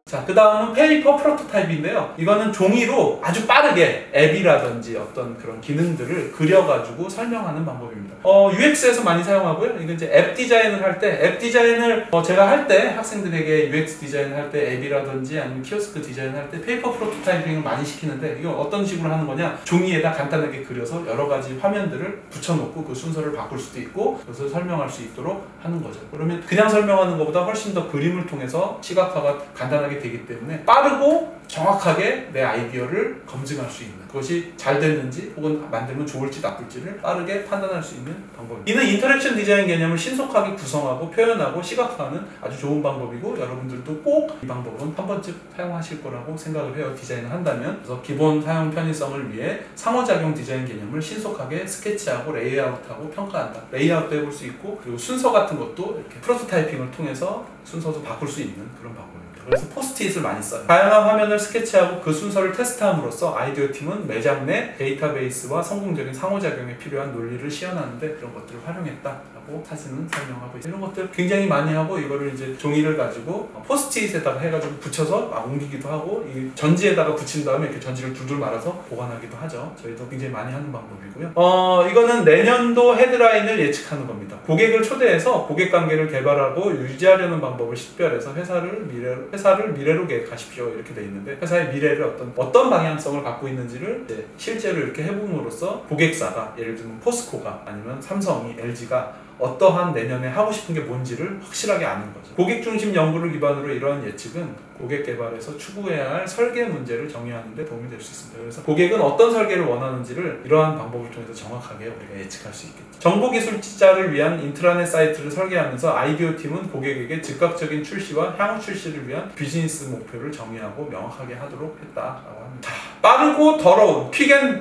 자, 그 다음은 페이퍼 프로토타입인데요. 이거는 종이로 아주 빠르게 앱이라든지 어떤 그런 기능들을 그려가지고 설명하는 방법입니다. UX에서 많이 사용하고요. 이건 이제 앱 디자인을 할 때, 앱 디자인을 제가 할 때 학생들에게 UX 디자인을 할 때 앱이라든지 아니면 키오스크 디자인을 할 때 페이퍼 프로토타이핑을 많이 시키는데, 이거 어떤 식으로 하는 거냐? 종이에다 간단하게 그려서 여러 가지 화면들을 붙여놓고 그 순서를 바꿀 수도 있고 그것을 설명할 수 있도록 하는 거죠. 그러면 그냥 설명하는 것보다 훨씬 더 그림을 통해서 시각화가 간단하게 되기 때문에 빠르고 정확하게 내 아이디어를 검증할 수 있는, 그것이 잘 됐는지 혹은 만들면 좋을지 나쁠지를 빠르게 판단할 수 있는 방법입니다. 이는 인터랙션 디자인 개념을 신속하게 구성하고 표현하고 시각화하는 아주 좋은 방법이고, 여러분들도 꼭 이 방법은 한 번쯤 사용하실 거라고 생각을 해요. 디자인을 한다면. 그래서 기본 사용 편의성을 위해 상호작용 디자인 개념을 신속하게 스케치하고 레이아웃하고 평가한다. 레이아웃도 해볼 수 있고, 그리고 순서 같은 것도 이렇게 프로토타이핑을 통해서 순서도 바꿀 수 있는 그런 방법입니다. 그래서 포스트잇을 많이 써요. 다양한 화면을 스케치하고 그 순서를 테스트함으로써 아이디어 팀은 매장 내 데이터베이스와 성공적인 상호작용에 필요한 논리를 시연하는데 그런 것들을 활용했다라고 사진은 설명하고 있어요. 이런 것들 굉장히 많이 하고, 이거를 이제 종이를 가지고 포스트잇에다가 해가지고 붙여서 옮기기도 하고, 이 전지에다가 붙인 다음에 이렇게 전지를 둘둘 말아서 보관하기도 하죠. 저희도 굉장히 많이 하는 방법이고요. 이거는 내년도 헤드라인을 예측하는 겁니다. 고객을 초대해서 고객 관계를 개발하고 유지하려는 방법을 식별해서 회사를 미래로 계획하십시오, 이렇게 돼 있는데, 회사의 미래를 어떤 방향성을 갖고 있는지를 이제 실제로 이렇게 해봄으로써 고객사가, 예를 들면 포스코가 아니면 삼성이, LG가 어떠한 내년에 하고 싶은 게 뭔지를 확실하게 아는 거죠. 고객 중심 연구를 기반으로 이러한 예측은 고객 개발에서 추구해야 할 설계 문제를 정의하는 데 도움이 될 수 있습니다. 그래서 고객은 어떤 설계를 원하는지를 이러한 방법을 통해서 정확하게 우리가 예측할 수 있겠죠. 정보기술자를 위한 인트라넷 사이트를 설계하면서 아이디어 팀은 고객에게 즉각적인 출시와 향후 출시를 위한 비즈니스 목표를 정의하고 명확하게 하도록 했다라고 합니다. 빠르고 더러운 퀵 앤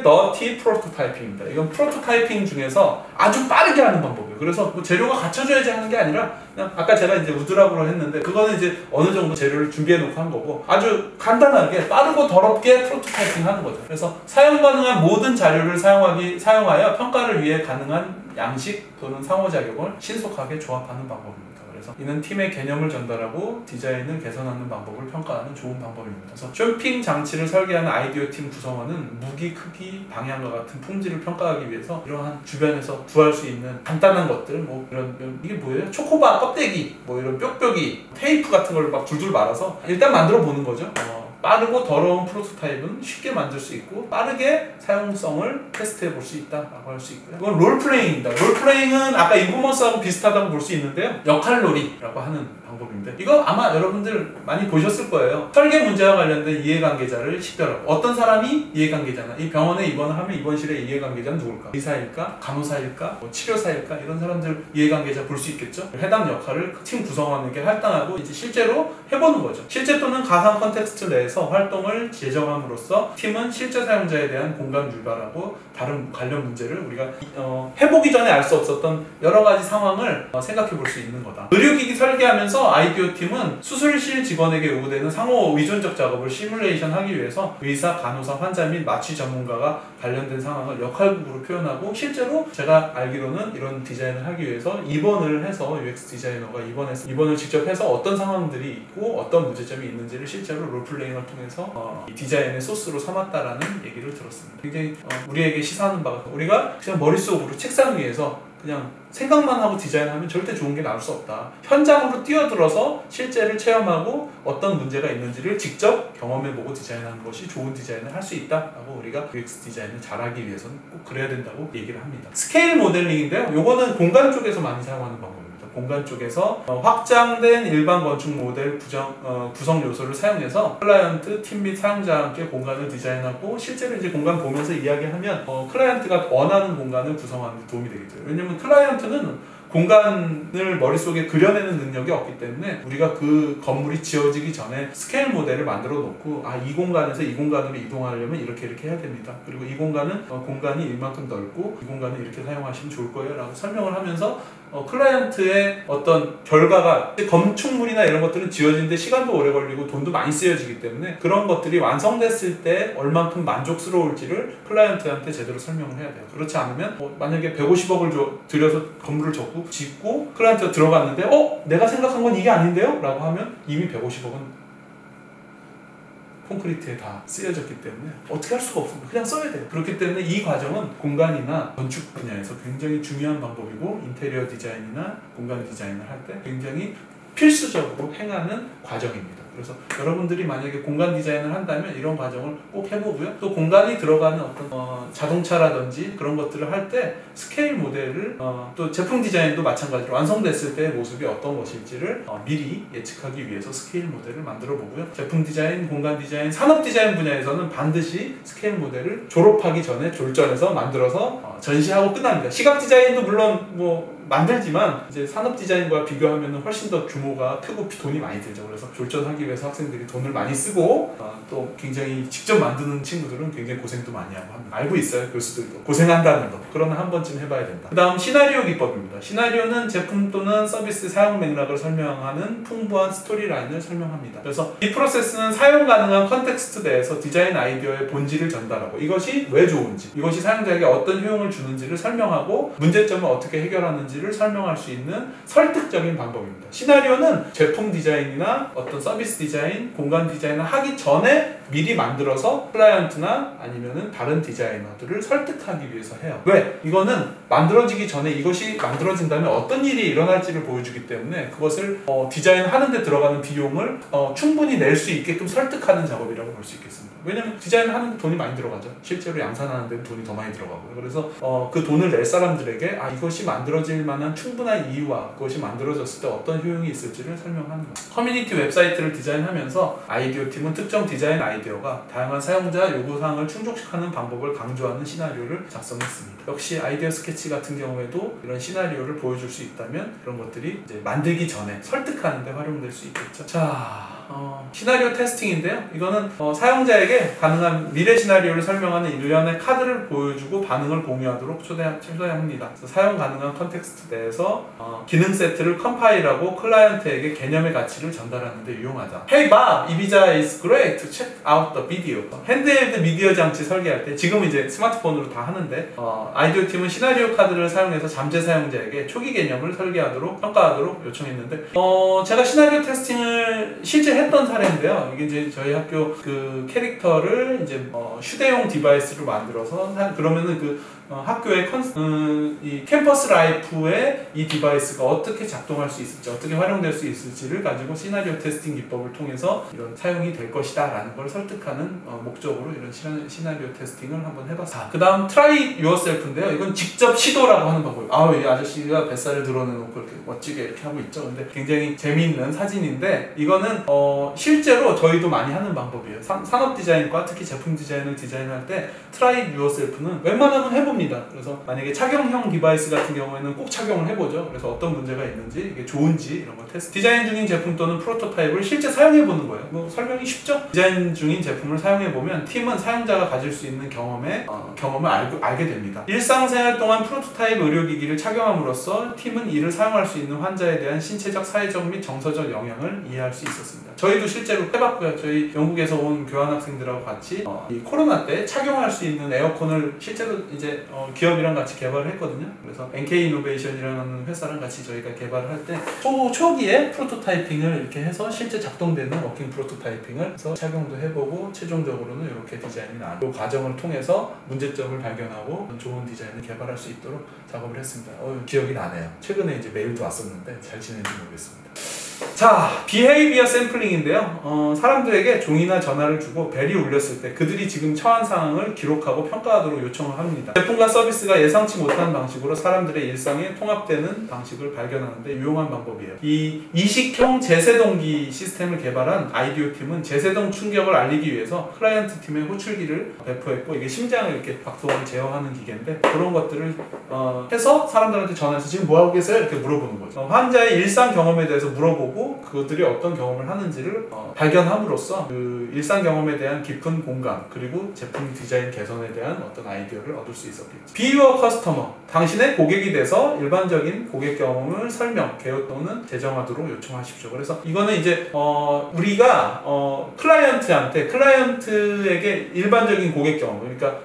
더티 프로토타이핑입니다. 이건 프로토타이핑 중에서 아주 빠르게 하는 방법이에요. 그래서 뭐 재료가 갖춰져야지 하는 게 아니라, 그냥 아까 제가 이제 우드락으로 했는데 그거는 이제 어느 정도 재료를 준비해 놓고 한 거고, 아주 간단하게 빠르고 더럽게 프로토타이핑 하는 거죠. 그래서 사용 가능한 모든 자료를 사용하여 평가를 위해 가능한 양식 또는 상호작용을 신속하게 조합하는 방법입니다. 그래서 이는 팀의 개념을 전달하고 디자인을 개선하는 방법을 평가하는 좋은 방법입니다. 그래서 쇼핑 장치를 설계하는 아이디어 팀 구성원은 무기, 크기, 방향과 같은 품질을 평가하기 위해서 이러한 주변에서 구할 수 있는 간단한 것들, 뭐 이런, 이게 뭐예요? 초코바 껍데기, 뭐 이런 뾱뾱이, 테이프 같은 걸 막 줄줄 말아서 일단 만들어 보는 거죠. 빠르고 더러운 프로토타입은 쉽게 만들 수 있고 빠르게 사용성을 테스트해 볼 수 있다라고 할 수 있고요. 이건 롤플레잉입니다. 롤플레잉은 아까 인포머스하고 비슷하다고 볼 수 있는데요. 역할놀이라고 하는 방법인데, 이거 아마 여러분들 많이 보셨을 거예요. 설계 문제와 관련된 이해관계자를 식별하고, 어떤 사람이 이해관계자나, 이 병원에 입원을 하면 입원실의 이해관계자는 누굴까? 의사일까? 간호사일까? 뭐 치료사일까? 이런 사람들 이해관계자 볼 수 있겠죠? 해당 역할을 팀 구성원에게 할당하고 이제 실제로 해보는 거죠. 실제 또는 가상 컨텍스트 내에서 활동을 제정함으로써 팀은 실제 사용자에 대한 공감 유발하고 다른 관련 문제를 우리가 해보기 전에 알 수 없었던 여러 가지 상황을 생각해 볼 수 있는 거다. 의료기기 설계하면서 아이디어 팀은 수술실 직원에게 요구되는 상호 의존적 작업을 시뮬레이션 하기 위해서 의사, 간호사, 환자 및 마취 전문가가 관련된 상황을 역할극으로 표현하고, 실제로 제가 알기로는 이런 디자인을 하기 위해서 입원을 해서 UX 디자이너가 입원을 직접 해서 어떤 상황들이 있고 어떤 문제점이 있는지를 실제로 롤플레잉을 통해서 이 디자인의 소스로 삼았다라는 얘기를 들었습니다. 굉장히 우리에게 시사하는 바가, 우리가 그냥 머릿속으로 책상 위에서 그냥 생각만 하고 디자인하면 절대 좋은 게 나올 수 없다. 현장으로 뛰어들어서 실제를 체험하고 어떤 문제가 있는지를 직접 경험해보고 디자인하는 것이 좋은 디자인을 할 수 있다라고 우리가 UX 디자인을 잘하기 위해서는 꼭 그래야 된다고 얘기를 합니다. 스케일 모델링인데요. 요거는 공간 쪽에서 많이 사용하는 방법입니다. 공간 쪽에서 확장된 일반 건축 모델 구성 요소를 사용해서 클라이언트, 팀 및 사용자와 함께 공간을 디자인하고, 실제로 이제 공간 보면서 이야기하면 클라이언트가 원하는 공간을 구성하는 데 도움이 되겠죠. 왜냐면 클라이언트는 공간을 머릿속에 그려내는 능력이 없기 때문에 우리가 그 건물이 지어지기 전에 스케일 모델을 만들어 놓고, 이 공간에서 이 공간으로 이동하려면 이렇게 해야 됩니다. 그리고 이 공간은 공간이 이만큼 넓고 이 공간을 이렇게 사용하시면 좋을 거예요 라고 설명을 하면서 클라이언트의 어떤 결과가, 건축물이나 이런 것들은 지어지는데 시간도 오래 걸리고 돈도 많이 쓰여지기 때문에 그런 것들이 완성됐을 때 얼만큼 만족스러울지를 클라이언트한테 제대로 설명을 해야 돼요. 그렇지 않으면 만약에 150억을 들여서 건물을 졌고 짓고 클라이언트가 들어갔는데 내가 생각한 건 이게 아닌데요? 라고 하면 이미 150억은 콘크리트에 다 쓰여졌기 때문에 어떻게 할 수가 없습니다. 그냥 써야 돼요. 그렇기 때문에 이 과정은 공간이나 건축 분야에서 굉장히 중요한 방법이고 인테리어 디자인이나 공간 디자인을 할 때 굉장히 필수적으로 행하는 과정입니다. 그래서 여러분들이 만약에 공간 디자인을 한다면 이런 과정을 꼭 해보고요. 또 공간이 들어가는 어떤 자동차라든지 그런 것들을 할 때 스케일 모델을 또 제품 디자인도 마찬가지로 완성됐을 때의 모습이 어떤 것일지를 미리 예측하기 위해서 스케일 모델을 만들어 보고요. 제품 디자인, 공간 디자인, 산업 디자인 분야에서는 반드시 스케일 모델을 졸업하기 전에 졸전해서 만들어서 전시하고 끝납니다. 시각 디자인도 물론 만들지만 이제 산업 디자인과 비교하면 훨씬 더 규모가 크고 돈이 많이 들죠. 그래서 졸전하기 위해서 학생들이 돈을 많이 쓰고 또 굉장히 직접 만드는 친구들은 굉장히 고생도 많이 하고 합니다. 알고 있어요, 교수들도 고생한다는 거. 그러나 한 번쯤 해봐야 된다. 그 다음 시나리오 기법입니다. 시나리오는 제품 또는 서비스 사용 맥락을 설명하는 풍부한 스토리라인을 설명합니다. 그래서 이 프로세스는 사용 가능한 컨텍스트 내에서 디자인 아이디어의 본질을 전달하고 이것이 왜 좋은지, 이것이 사용자에게 어떤 효용을 주는지를 설명하고 문제점을 어떻게 해결하는지 를 설명할 수 있는 설득적인 방법입니다. 시나리오는 제품 디자인이나 어떤 서비스 디자인, 공간 디자인을 하기 전에 미리 만들어서 클라이언트나 아니면은 다른 디자이너들을 설득하기 위해서 해요. 왜? 이거는 만들어지기 전에 이것이 만들어진다면 어떤 일이 일어날지를 보여주기 때문에 그것을 디자인하는 데 들어가는 비용을 충분히 낼 수 있게끔 설득하는 작업이라고 볼 수 있겠습니다. 왜냐면 디자인하는 데 돈이 많이 들어가죠. 실제로 양산하는 데는 돈이 더 많이 들어가고요. 그래서 그 돈을 낼 사람들에게 이것이 만들어질 만한 충분한 이유와 그것이 만들어졌을 때 어떤 효용이 있을지를 설명하는 거예요. 커뮤니티 웹사이트를 디자인하면서 아이디어 팀은 특정 디자인 아이디어가 다양한 사용자 요구사항을 충족시키는 방법을 강조하는 시나리오를 작성했습니다. 역시 아이디어 스케치 같은 경우에도 이런 시나리오를 보여줄 수 있다면 그런 것들이 이제 만들기 전에 설득하는 데 활용될 수 있겠죠. 자, 시나리오 테스팅인데요. 이거는 사용자에게 가능한 미래 시나리오를 설명하는 일련의 카드를 보여주고 반응을 공유하도록 초대합니다. 사용 가능한 컨텍스트 내에서 기능 세트를 컴파일하고 클라이언트에게 개념의 가치를 전달하는 데 유용하다. Hey Bob, 이비자 is great. Check out the video. 핸드헬드 미디어 장치 설계할 때 지금 이제 스마트폰으로 다 하는데 아이디어 팀은 시나리오 카드를 사용해서 잠재 사용자에게 초기 개념을 설계하도록 평가하도록 요청했는데 제가 시나리오 테스팅을 실제 했던 사례인데요. 이게 이제 저희 학교 그 캐릭터를 이제 휴대용 디바이스로 만들어서 그러면은 그 학교의 이 캠퍼스 라이프에 이 디바이스가 어떻게 작동할 수 있을지, 어떻게 활용될 수 있을지를 가지고 시나리오 테스팅 기법을 통해서 이런 사용이 될 것이다 라는 걸 설득하는 목적으로 이런 시나리오 테스팅을 한번 해봤습니다. 그 다음 try yourself인데요. 이건 직접 시도라고 하는 방법이에요. 이 아저씨가 뱃살을 드러내놓고 이렇게 멋지게 이렇게 하고 있죠. 근데 굉장히 재미있는 사진인데 이거는 실제로 저희도 많이 하는 방법이에요. 산업 디자인과 특히 제품 디자인을 디자인할 때 try yourself는 웬만하면 해봅니다. 그래서 만약에 착용형 디바이스 같은 경우에는 꼭 착용을 해보죠. 그래서 어떤 문제가 있는지, 이게 좋은지 이런 걸 테스트. 디자인 중인 제품 또는 프로토타입을 실제 사용해보는 거예요. 설명이 쉽죠? 디자인 중인 제품을 사용해보면 팀은 사용자가 가질 수 있는 경험을 알게 됩니다. 일상생활 동안 프로토타입 의료기기를 착용함으로써 팀은 이를 사용할 수 있는 환자에 대한 신체적, 사회적 및 정서적 영향을 이해할 수 있었습니다. 저희도 실제로 해봤고요. 저희 영국에서 온 교환학생들하고 같이 이 코로나 때 착용할 수 있는 에어컨을 실제로 이제 기업이랑 같이 개발을 했거든요. 그래서 NK 이노베이션이라는 회사랑 같이 저희가 개발을 할 때 초기에 프로토타이핑을 이렇게 해서 실제 작동되는 워킹 프로토타이핑을 해서 착용도 해보고 최종적으로는 이렇게 디자인이 나고 그 과정을 통해서 문제점을 발견하고 좋은 디자인을 개발할 수 있도록 작업을 했습니다. 기억이 나네요. 최근에 이제 메일도 왔었는데 잘 지내는지 모르겠습니다. 자, 비헤이비어 샘플링인데요. 사람들에게 종이나 전화를 주고 벨이 울렸을 때 그들이 지금 처한 상황을 기록하고 평가하도록 요청을 합니다. 제품과 서비스가 예상치 못한 방식으로 사람들의 일상에 통합되는 방식을 발견하는 데 유용한 방법이에요. 이 이식형 제세동기 시스템을 개발한 아이디어 팀은 제세동 충격을 알리기 위해서 클라이언트 팀에 호출기를 배포했고, 이게 심장을 이렇게 박동을 제어하는 기계인데 그런 것들을 해서 사람들한테 전화해서 지금 뭐하고 계세요? 이렇게 물어보는 거죠. 환자의 일상 경험에 대해서 물어보고 그들이 어떤 경험을 하는지를 발견함으로써 그 일상 경험에 대한 깊은 공감, 그리고 제품 디자인 개선에 대한 어떤 아이디어를 얻을 수 있었겠죠. Be your customer. 당신의 고객이 돼서 일반적인 고객 경험을 설명, 개요 또는 재정하도록 요청하십시오. 그래서 이거는 이제 우리가 클라이언트에게 일반적인 고객 경험, 그러니까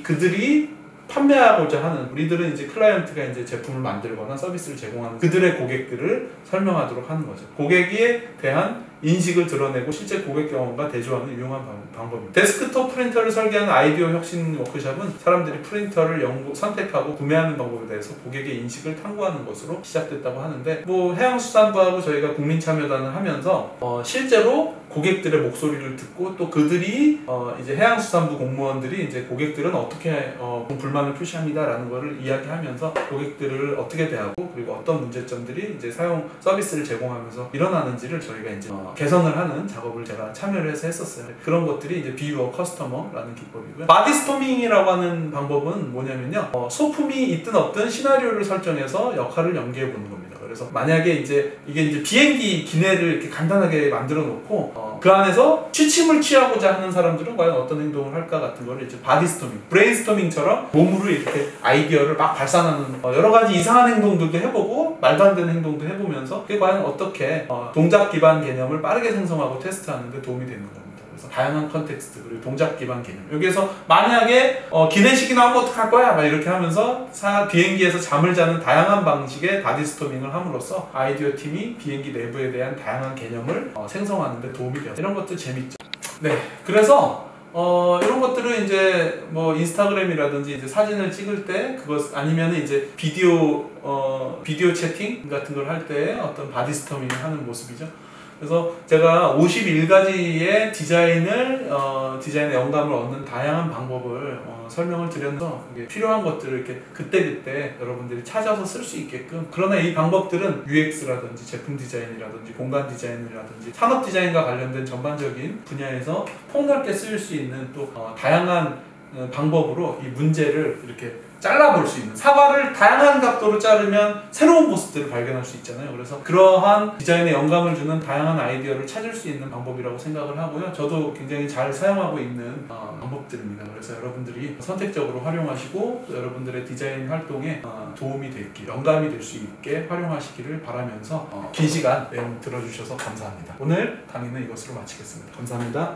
그들이 판매하고자 하는, 우리들은 이제 클라이언트가 이제 제품을 만들거나 서비스를 제공하는 그들의 고객들을 설명하도록 하는 거죠. 고객에 대한 인식을 드러내고 실제 고객 경험과 대조하는 유용한 방법입니다. 데스크톱 프린터를 설계하는 아이디어 혁신 워크숍은 사람들이 프린터를 선택하고 구매하는 방법에 대해서 고객의 인식을 탐구하는 것으로 시작됐다고 하는데, 뭐 해양수산부하고 저희가 국민참여단을 하면서 실제로 고객들의 목소리를 듣고, 또 그들이 이제 해양수산부 공무원들이 이제 고객들은 어떻게 불만을 표시합니다라는 거를 이야기하면서 고객들을 어떻게 대하고, 그리고 어떤 문제점들이 이제 사용 서비스를 제공하면서 일어나는지를 저희가 이제 개선을 하는 작업을 제가 참여를 해서 했었어요. 그런 것들이 이제 비유어 커스터머라는 기법이고요. 바디스토밍이라고 하는 방법은 뭐냐면요, 소품이 있든 없든 시나리오를 설정해서 역할을 연기해 보는 겁니다. 그래서 만약에 이제 이게 이제 비행기 기내를 이렇게 간단하게 만들어 놓고 그 안에서 취침을 취하고자 하는 사람들은 과연 어떤 행동을 할까 같은 거를 이제 바디스토밍, 브레인스토밍처럼 몸으로 이렇게 아이디어를 막 발산하는 여러 가지 이상한 행동들도 해보고 말도 안 되는 행동도 해보면서 그게 과연 어떻게 동작 기반 개념을 빠르게 생성하고 테스트하는 데 도움이 되는 겁니다. 그래서 다양한 컨텍스트, 그리고 동작 기반 개념. 여기에서 만약에 기내식이 나오면 어떡할 거야? 막 이렇게 하면서 비행기에서 잠을 자는 다양한 방식의 바디스토밍을 함으로써 아이디어 팀이 비행기 내부에 대한 다양한 개념을 생성하는 데 도움이 돼요. 이런 것도 재밌죠. 네, 그래서 이런 것들은 이제 뭐 인스타그램이라든지 이제 사진을 찍을 때, 그것 아니면 이제 비디오 채팅 같은 걸 할 때 어떤 바디스토밍을 하는 모습이죠. 그래서 제가 51가지의 디자인의 영감을 얻는 다양한 방법을 설명을 드려서 필요한 것들을 이렇게 그때그때 여러분들이 찾아서 쓸 수 있게끔. 그러나 이 방법들은 UX라든지 제품 디자인이라든지 공간 디자인이라든지 산업 디자인과 관련된 전반적인 분야에서 폭넓게 쓰일 수 있는 또 다양한 방법으로 이 문제를 이렇게 잘라볼 수 있는, 사과를 다양한 각도로 자르면 새로운 모습들을 발견할 수 있잖아요. 그래서 그러한 디자인에 영감을 주는 다양한 아이디어를 찾을 수 있는 방법이라고 생각을 하고요. 저도 굉장히 잘 사용하고 있는 방법들입니다. 그래서 여러분들이 선택적으로 활용하시고 또 여러분들의 디자인 활동에 도움이 될 게, 영감이 될 수 있게 활용하시기를 바라면서 긴 시간 들어주셔서 감사합니다. 오늘 강의는 이것으로 마치겠습니다. 감사합니다.